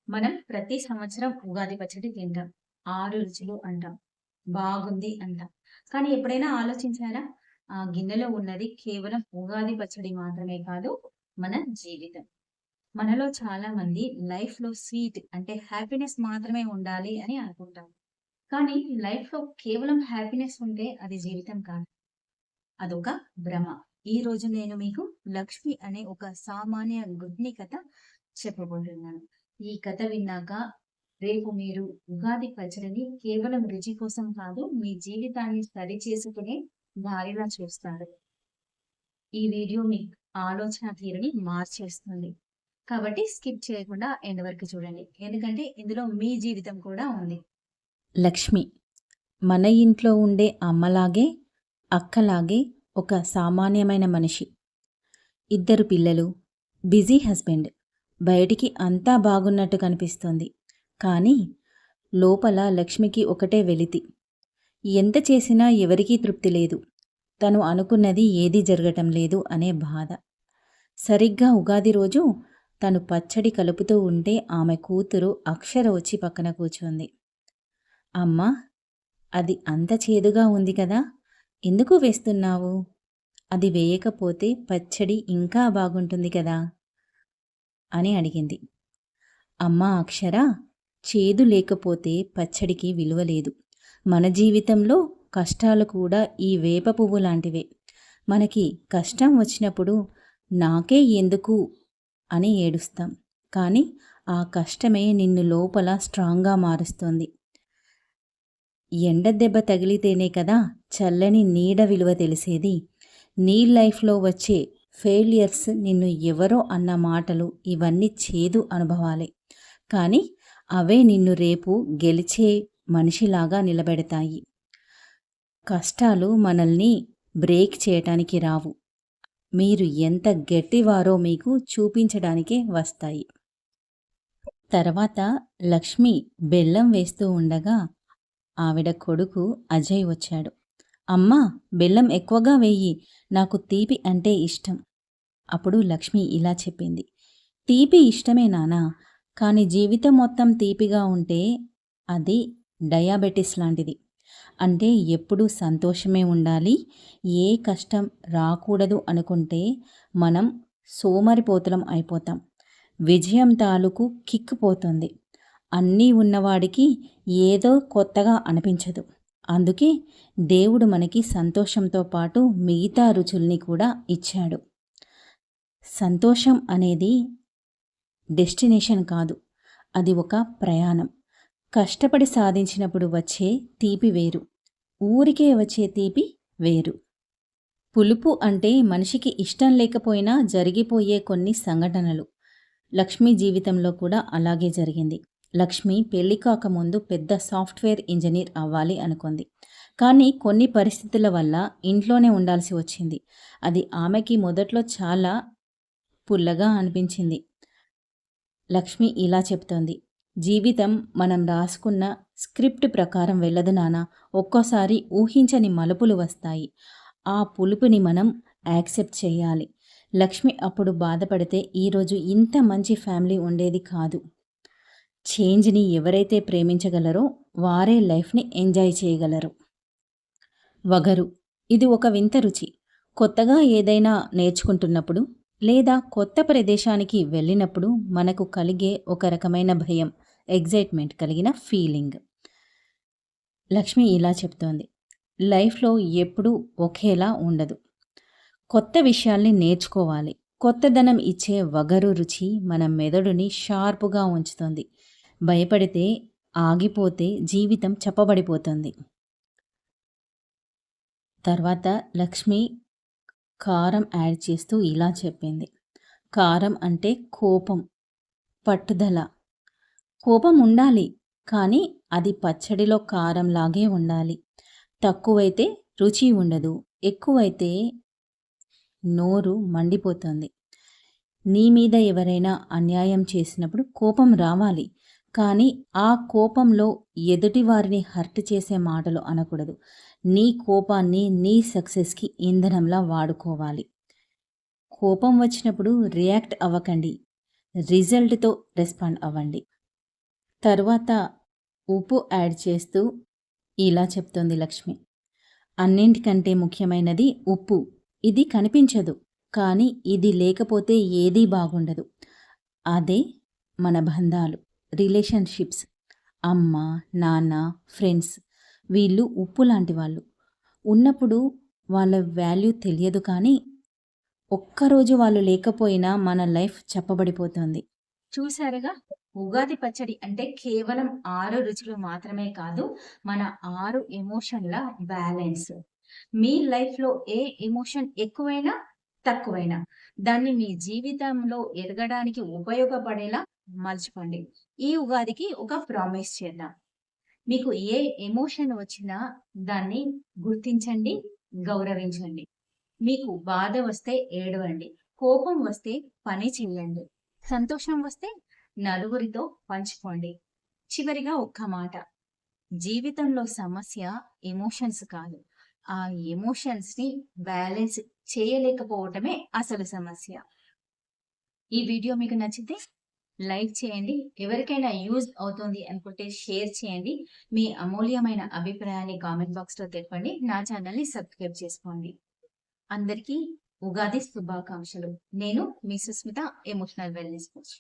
మనం ప్రతి సంవత్సరం ఉగాది పచ్చడి తింటాం. 6 రుచులు అంటాం. బాగుంది అంటాం. కానీ ఎప్పుడైనా ఆలోచించారా? ఆ గిన్నెలో ఉన్నది కేవలం ఉగాది పచ్చడి మాత్రమే కాదు, మన జీవితం. మనలో చాలా మంది లైఫ్‌లో స్వీట్ అంటే హ్యాపీనెస్ మాత్రమే ఉండాలి అని అనుకుంటాం. కానీ లైఫ్‌లో కేవలం హ్యాపీనెస్ ఉంటే అది జీవితం కాదు. అదొక భ్రమ. ఈరోజు నేను మీకు 'లక్ష్మి' అనే ఒక సామాన్య గృహిణి కథ చెప్పబోతున్నాను. ఈ కథ విన్నాక రేపు మీరు ఉగాది పచ్చడిని కేవలం రుచి కోసం కాదు, మీ జీవితాన్ని సరిచేసుకునే దారిలా చూస్తారు. ఈ వీడియో మీ ఆలోచన తీరుని మార్చేస్తుంది. కాబట్టి స్కిప్ చేయకుండా ఎండ్ వరకు చూడండి. ఎందుకంటే ఇందులో మీ జీవితం కూడా ఉంది. లక్ష్మి మన ఇంట్లో ఉండే అమ్మలాగే, అక్కలాగే ఒక సామాన్యమైన మనిషి. 2 పిల్లలు, బిజీ హస్బెండ్. బయటికి అంతా బాగున్నట్టు కనిపిస్తోంది. కానీ లోపల లక్ష్మికి ఒకటే వెలితి. ఎంత చేసినా ఎవరికీ తృప్తి లేదు. తను అనుకున్నది ఏదీ జరగటం లేదు అనే బాధ. సరిగ్గా ఉగాది రోజు తను పచ్చడి కలుపుతూ ఉంటే ఆమె కూతురు అక్షర వచ్చి పక్కన కూర్చుంది. అమ్మా, అది అంత చేదుగా ఉంది కదా, ఎందుకు వేస్తున్నావు? అది వేయకపోతే పచ్చడి ఇంకా బాగుంటుంది కదా అని అడిగింది. అమ్మా అక్షర, చేదు లేకపోతే పచ్చడికి విలువ లేదు. మన జీవితంలో కష్టాలు కూడా ఈ వేప పువ్వు లాంటివే. మనకి కష్టం వచ్చినప్పుడు నాకే ఎందుకు అని ఏడుస్తాం. కానీ ఆ కష్టమే నిన్ను లోపల స్ట్రాంగ్గా మారుస్తుంది. ఎండ దెబ్బ తగిలితేనే కదా చల్లని నీడ విలువ తెలిసేది. నీ లైఫ్లో వచ్చే ఫెయిలియర్స్, నిన్ను ఎవరో అన్న మాటలు, ఇవన్నీ చేదు అనుభవాలే. కానీ అవే నిన్ను రేపు గెలిచే మనిషిలాగా నిలబెడతాయి. కష్టాలు మనల్ని బ్రేక్ చేయటానికి రావు. మీరు ఎంత గట్టివారో మీకు చూపించడానికే వస్తాయి. తర్వాత లక్ష్మి బెల్లం వేస్తూ ఉండగా ఆవిడ కొడుకు అజయ్ వచ్చాడు. అమ్మా, బెల్లం ఎక్కువగా వేయి, నాకు తీపి అంటే ఇష్టం. అప్పుడు లక్ష్మి ఇలా చెప్పింది. తీపి ఇష్టమే నానా, కానీ జీవితం మొత్తం తీపిగా ఉంటే అది డయాబెటిస్ లాంటిది. అంటే ఎప్పుడూ సంతోషమే ఉండాలి, ఏ కష్టం రాకూడదు అనుకుంటే మనం సోమరిపోతులం అయిపోతాం. విజయం తాలూకు కిక్ పోతుంది. అన్నీ ఉన్నవాడికి ఏదో కొత్తగా అనిపించదు. అందుకే దేవుడు మనకి సంతోషంతో పాటు మిగతా రుచుల్ని కూడా ఇచ్చాడు. సంతోషం అనేది డెస్టినేషన్ కాదు, అది ఒక ప్రయాణం. కష్టపడి సాధించినప్పుడు వచ్చే తీపి వేరు, ఊరికే వచ్చే తీపి వేరు. పులుపు అంటే మనిషికి ఇష్టం లేకపోయినా జరిగిపోయే కొన్ని సంఘటనలు. లక్ష్మి జీవితంలో కూడా అలాగే జరిగింది. లక్ష్మి పెళ్లి కాకముందు పెద్ద సాఫ్ట్వేర్ ఇంజనీర్ అవ్వాలి అనుకుంది. కానీ కొన్ని పరిస్థితుల వల్ల ఇంట్లోనే ఉండాల్సి వచ్చింది. అది ఆమెకి మొదట్లో చాలా పుల్లగా అనిపించింది. లక్ష్మి ఇలా చెప్తోంది. జీవితం మనం రాసుకున్న స్క్రిప్ట్ ప్రకారం వెళ్ళదు నాన్న. ఒక్కోసారి ఊహించని మలుపులు వస్తాయి. ఆ పులుపుని మనం యాక్సెప్ట్ చేయాలి. లక్ష్మి అప్పుడు బాధపడితే ఈరోజు ఇంత మంచి ఫ్యామిలీ ఉండేది కాదు. చేంజ్ని ఎవరైతే ప్రేమించగలరో వారే లైఫ్ని ఎంజాయ్ చేయగలరు. వగరు, ఇది ఒక వింత రుచి. కొత్తగా ఏదైనా నేర్చుకుంటున్నప్పుడు లేదా కొత్త ప్రదేశానికి వెళ్ళినప్పుడు మనకు కలిగే ఒక రకమైన భయం, ఎగ్జైట్మెంట్ కలిగిన ఫీలింగ్. లక్ష్మి ఇలా చెప్తోంది. లైఫ్లో ఎప్పుడూ ఒకేలా ఉండదు. కొత్త విషయాల్ని నేర్చుకోవాలి. కొత్తదనం ఇచ్చే వగరు రుచి మన మెదడుని షార్పుగా ఉంచుతుంది. భయపడితే, ఆగిపోతే జీవితం చప్పబడిపోతుంది. తర్వాత లక్ష్మి కారం యాడ్ చేస్తూ ఇలా చెప్పింది. కారం అంటే కోపం, పట్టుదల. కోపం ఉండాలి, కానీ అది పచ్చడిలో కారంలాగే ఉండాలి. తక్కువైతే రుచి ఉండదు, ఎక్కువైతే నోరు మండిపోతుంది. నీ మీద ఎవరైనా అన్యాయం చేసినప్పుడు కోపం రావాలి, కానీ ఆ కోపంలో ఎదుటివారిని హర్ట్ చేసే మాటలు అనకూడదు. నీ కోపాన్ని నీ సక్సెస్కి ఇంధనంలా వాడుకోవాలి. కోపం వచ్చినప్పుడు రియాక్ట్ అవ్వకండి, రిజల్ట్తో రెస్పాండ్ అవ్వండి. తర్వాత ఉప్పు యాడ్ చేస్తూ ఇలా చెప్తోంది లక్ష్మి. అన్నింటికంటే ముఖ్యమైనది ఉప్పు. ఇది కనిపించదు. కానీ ఇది లేకపోతే ఏదీ బాగుండదు. అదే మన బంధాలు, రిలేషన్‌షిప్స్. అమ్మ, నాన్న, ఫ్రెండ్స్ వీళ్ళు ఉప్పు లాంటి వాళ్ళు. ఉన్నప్పుడు వాళ్ళ వాల్యూ తెలియదు కానీ, ఒక్కరోజు వాళ్ళు లేకపోయినా మన లైఫ్ చప్పబడిపోతుంది. చూసారుగా, ఉగాది పచ్చడి అంటే కేవలం 6 రుచులు మాత్రమే కాదు, మన 6 ఎమోషన్‌ల బ్యాలెన్స్. మీ లైఫ్‌లో ఏ ఎమోషన్ ఎక్కువైనా, తక్కువైనా దాన్ని మీ జీవితంలో ఎదగడానికి ఉపయోగపడేలా మలుచుకోండి. ఈ ఉగాదికి ఒక ప్రామిస్ చేద్దాం. మీకు ఏ ఎమోషన్ వచ్చినా దాన్ని గుర్తించండి, గౌరవించండి. మీకు బాధ వస్తే ఏడవండి, కోపం వస్తే పని చేయండి, సంతోషం వస్తే నలుగురితో పంచుకోండి. చివరిగా ఒక్క మాట, జీవితంలో సమస్య ఎమోషన్స్ కాదు, ఆ ఎమోషన్స్‌ని బ్యాలెన్స్ చేయలేకపోవటమే అసలు సమస్య. ఈ వీడియో మీకు నచ్చితే లైక్ చేయండి. ఎవరికైనా యూజ్ అవుతుంది అనుకుంటే షేర్ చేయండి. మీ అమూల్యమైన అభిప్రాయాన్ని కామెంట్ బాక్స్‌లో తెలపండి. నా ఛానల్‌ని సబ్స్క్రైబ్ చేసుకోండి. అందరికీ ఉగాది శుభాకాంక్షలు. నేను మీ సుస్మిత, ఎమోషనల్ వెల్‌నెస్ కోచ్.